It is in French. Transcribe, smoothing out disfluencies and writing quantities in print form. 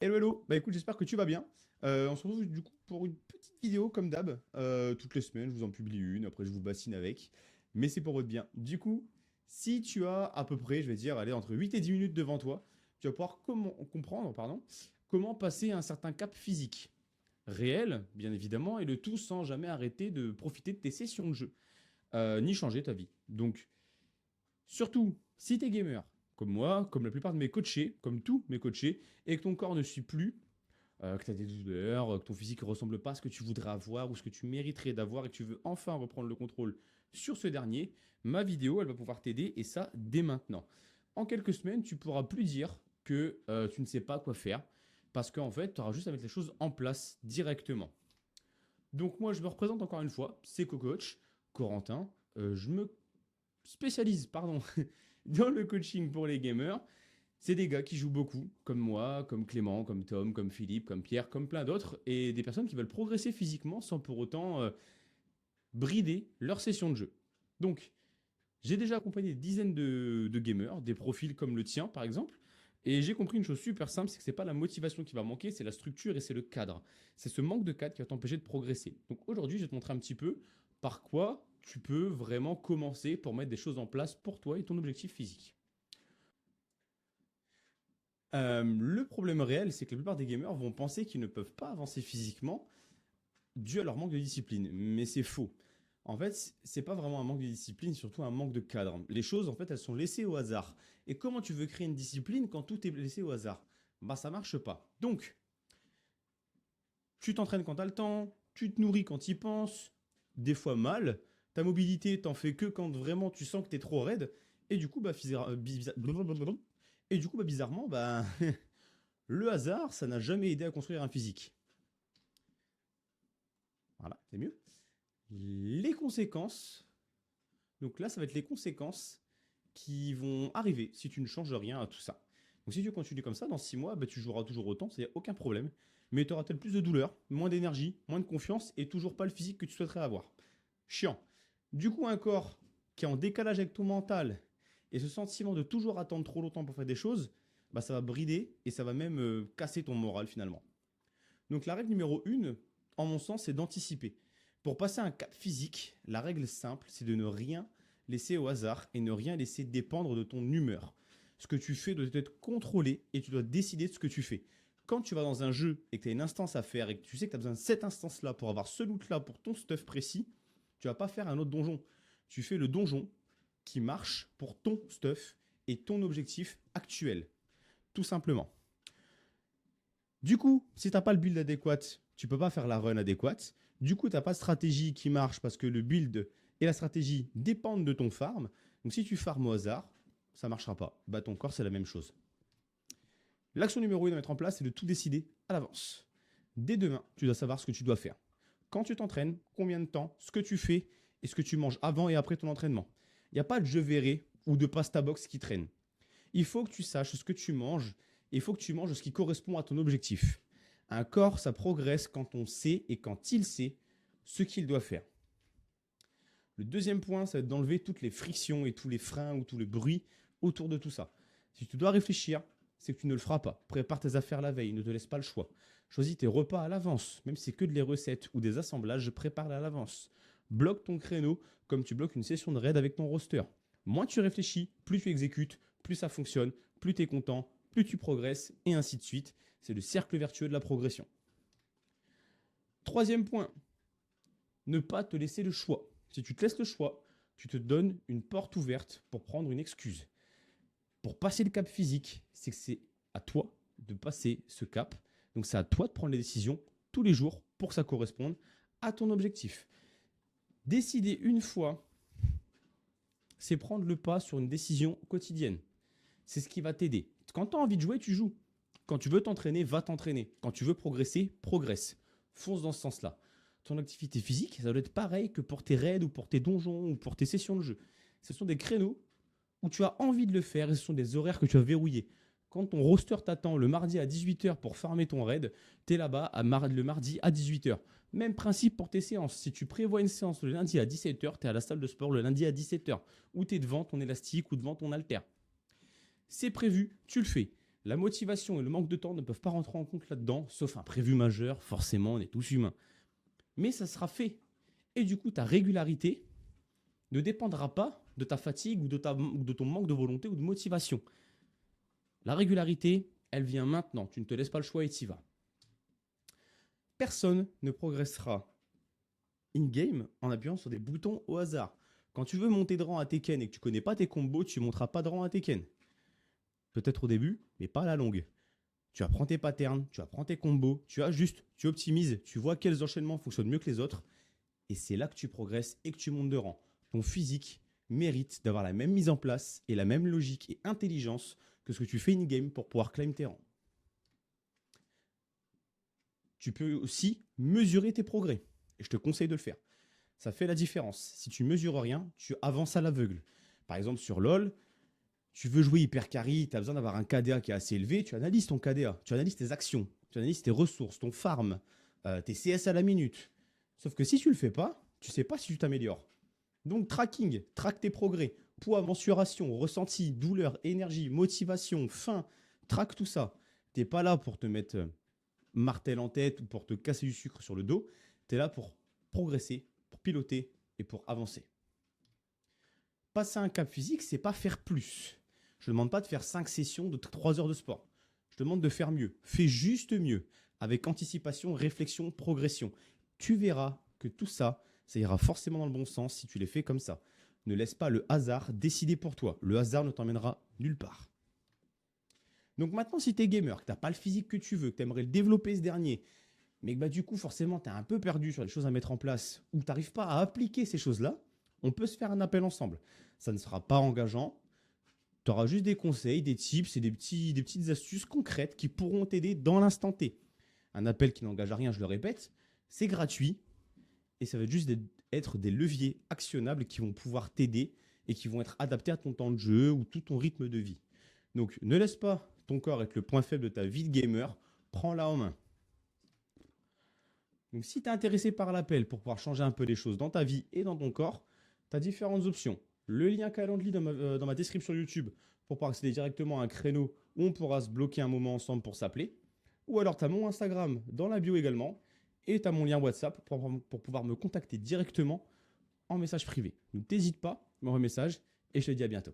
Hello, hello. Bah écoute, j'espère que tu vas bien. On se retrouve du coup pour une petite vidéo comme d'hab. Toutes les semaines, je vous en publie une. Après, je vous bassine avec. Mais c'est pour votre bien. Du coup, si tu as à peu près, je vais dire, allez, entre 8 et 10 minutes devant toi, tu vas pouvoir comprendre, pardon, comment passer un certain cap physique. Réel, bien évidemment, et le tout sans jamais arrêter de profiter de tes sessions de jeu. Ni changer ta vie. Donc, surtout, si tu es gamer, comme moi, comme la plupart de mes coachés, comme tous mes coachés, et que ton corps ne suit plus, que tu as des douleurs, que ton physique ne ressemble pas à ce que tu voudrais avoir ou ce que tu mériterais d'avoir et que tu veux enfin reprendre le contrôle sur ce dernier, ma vidéo, elle va pouvoir t'aider et ça dès maintenant. En quelques semaines, tu pourras plus dire que tu ne sais pas quoi faire parce qu'en fait, tu auras juste à mettre les choses en place directement. Donc moi, je me représente encore une fois, c'est CoCoach, Corentin. Je me spécialise, pardon, dans le coaching pour les gamers. C'est des gars qui jouent beaucoup, comme moi, comme Clément, comme Tom, comme Philippe, comme Pierre, comme plein d'autres, et des personnes qui veulent progresser physiquement sans pour autant brider leur session de jeu. Donc, j'ai déjà accompagné des dizaines de gamers, des profils comme le tien par exemple, et j'ai compris une chose super simple, c'est que c'est pas la motivation qui va manquer, c'est la structure et c'est le cadre. C'est ce manque de cadre qui va t'empêcher de progresser. Donc aujourd'hui, je vais te montrer un petit peu par quoi tu peux vraiment commencer pour mettre des choses en place pour toi et ton objectif physique. Le problème réel, c'est que la plupart des gamers vont penser qu'ils ne peuvent pas avancer physiquement dû à leur manque de discipline. Mais c'est faux. En fait, c'est pas vraiment un manque de discipline, c'est surtout un manque de cadre. Les choses, en fait, elles sont laissées au hasard. Et comment tu veux créer une discipline quand tout est laissé au hasard? Bah, ça marche pas. Donc, tu t'entraînes quand t'as le temps, tu te nourris quand tu y penses, des fois mal. Ta mobilité, t'en fais que quand vraiment tu sens que t'es trop raide. Et du coup, bah, bizarrement, bah, le hasard, ça n'a jamais aidé à construire un physique. Voilà, c'est mieux. Les conséquences, donc là, ça va être les conséquences qui vont arriver si tu ne changes rien à tout ça. Donc si tu continues comme ça, dans 6 mois, bah, tu joueras toujours autant, c'est aucun problème. Mais tu auras peut-être plus de douleur, moins d'énergie, moins de confiance et toujours pas le physique que tu souhaiterais avoir. Chiant. Du coup, un corps qui est en décalage avec ton mental et ce sentiment de toujours attendre trop longtemps pour faire des choses, bah, ça va brider et ça va même casser ton moral finalement. Donc la règle numéro 1, en mon sens, c'est d'anticiper. Pour passer un cap physique, la règle simple, c'est de ne rien laisser au hasard et ne rien laisser dépendre de ton humeur. Ce que tu fais doit être contrôlé et tu dois décider de ce que tu fais. Quand tu vas dans un jeu et que tu as une instance à faire et que tu sais que tu as besoin de cette instance-là pour avoir ce loot-là pour ton stuff précis, tu vas pas faire un autre donjon. Tu fais le donjon qui marche pour ton stuff et ton objectif actuel. Tout simplement. Du coup, si t'as pas le build adéquat, tu peux pas faire la run adéquate. Du coup, t'as pas de stratégie qui marche parce que le build et la stratégie dépendent de ton farm. Donc si tu farmes au hasard, ça marchera pas. Bah ton corps, c'est la même chose. L'action numéro 1 à mettre en place, c'est de tout décider à l'avance. Dès demain, tu dois savoir ce que tu dois faire. Quand tu t'entraînes, combien de temps, ce que tu fais et ce que tu manges avant et après ton entraînement. Il n'y a pas de je verrai ou de pasta box qui traîne. Il faut que tu saches ce que tu manges et il faut que tu manges ce qui correspond à ton objectif. Un corps, ça progresse quand on sait et quand il sait ce qu'il doit faire. Le deuxième point, ça va être d'enlever toutes les frictions et tous les freins ou tout le bruit autour de tout ça. Si tu dois réfléchir, c'est que tu ne le feras pas. Prépare tes affaires la veille, ne te laisse pas le choix. Choisis tes repas à l'avance, même si c'est que de les recettes ou des assemblages, prépare-les à l'avance. Bloque ton créneau comme tu bloques une session de raid avec ton roster. Moins tu réfléchis, plus tu exécutes, plus ça fonctionne, plus tu es content, plus tu progresses, et ainsi de suite. C'est le cercle vertueux de la progression. Troisième point, ne pas te laisser le choix. Si tu te laisses le choix, tu te donnes une porte ouverte pour prendre une excuse. Pour passer le cap physique, c'est que c'est à toi de passer ce cap. Donc c'est à toi de prendre les décisions tous les jours pour que ça corresponde à ton objectif. Décider une fois, c'est prendre le pas sur une décision quotidienne. C'est ce qui va t'aider. Quand tu as envie de jouer, tu joues. Quand tu veux t'entraîner, va t'entraîner. Quand tu veux progresser, progresse. Fonce dans ce sens-là. Ton activité physique, ça doit être pareil que pour tes raids ou pour tes donjons ou pour tes sessions de jeu. Ce sont des créneaux où tu as envie de le faire et ce sont des horaires que tu as verrouillés. Quand ton roster t'attend le mardi à 18h pour farmer ton raid, tu es là-bas le mardi à 18h. Même principe pour tes séances. Si tu prévois une séance le lundi à 17h, tu es à la salle de sport le lundi à 17h. Ou tu es devant ton élastique ou devant ton haltère. C'est prévu, tu le fais. La motivation et le manque de temps ne peuvent pas rentrer en compte là-dedans, sauf un prévu majeur, forcément, on est tous humains. Mais ça sera fait. Et du coup, ta régularité ne dépendra pas de ta fatigue ou de ton manque de volonté ou de motivation. La régularité, elle vient maintenant. Tu ne te laisses pas le choix et tu y vas. Personne ne progressera in-game en appuyant sur des boutons au hasard. Quand tu veux monter de rang à Tekken et que tu ne connais pas tes combos, tu ne monteras pas de rang à Tekken. Peut-être au début, mais pas à la longue. Tu apprends tes patterns, tu apprends tes combos, tu ajustes, tu optimises, tu vois quels enchaînements fonctionnent mieux que les autres. Et c'est là que tu progresses et que tu montes de rang. Ton physique mérite d'avoir la même mise en place et la même logique et intelligence que ce que tu fais in-game pour pouvoir claim tes rangs. Tu peux aussi mesurer tes progrès. Et je te conseille de le faire. Ça fait la différence. Si tu mesures rien, tu avances à l'aveugle. Par exemple, sur LoL, tu veux jouer hyper carry, tu as besoin d'avoir un KDA qui est assez élevé, tu analyses ton KDA, tu analyses tes actions, tu analyses tes ressources, ton farm, tes CS à la minute. Sauf que si tu le fais pas, tu sais pas si tu t'améliores. Donc tracking, traque tes progrès, poids, mensuration, ressenti, douleur, énergie, motivation, faim, traque tout ça. T'es pas là pour te mettre martel en tête ou pour te casser du sucre sur le dos, tu es là pour progresser, pour piloter et pour avancer. Passer un cap physique, c'est pas faire plus. Je ne demande pas de faire 5 sessions de 3 heures de sport. Je te demande de faire mieux. Fais juste mieux, avec anticipation, réflexion, progression. Tu verras que tout ça, ça ira forcément dans le bon sens si tu les fais comme ça. Ne laisse pas le hasard décider pour toi. Le hasard ne t'emmènera nulle part. Donc maintenant, si tu es gamer, que tu n'as pas le physique que tu veux, que tu aimerais le développer ce dernier, mais que du coup, forcément, tu es un peu perdu sur les choses à mettre en place ou tu n'arrives pas à appliquer ces choses-là, on peut se faire un appel ensemble. Ça ne sera pas engageant. Tu auras juste des conseils, des tips et des petites astuces concrètes qui pourront t'aider dans l'instant T. Un appel qui n'engage à rien, je le répète, c'est gratuit et ça va juste être des leviers actionnables qui vont pouvoir t'aider et qui vont être adaptés à ton temps de jeu ou tout ton rythme de vie. Donc, ne laisse pas ton corps être le point faible de ta vie de gamer, prends-la en main. Donc, si tu es intéressé par l'appel pour pouvoir changer un peu les choses dans ta vie et dans ton corps, tu as différentes options. Le lien Calendly dans ma description YouTube pour pouvoir accéder directement à un créneau où on pourra se bloquer un moment ensemble pour s'appeler. Ou alors, tu as mon Instagram dans la bio également et tu as mon lien WhatsApp pour pouvoir me contacter directement en message privé. Donc, n'hésite pas, m'envoie un message et je te dis à bientôt.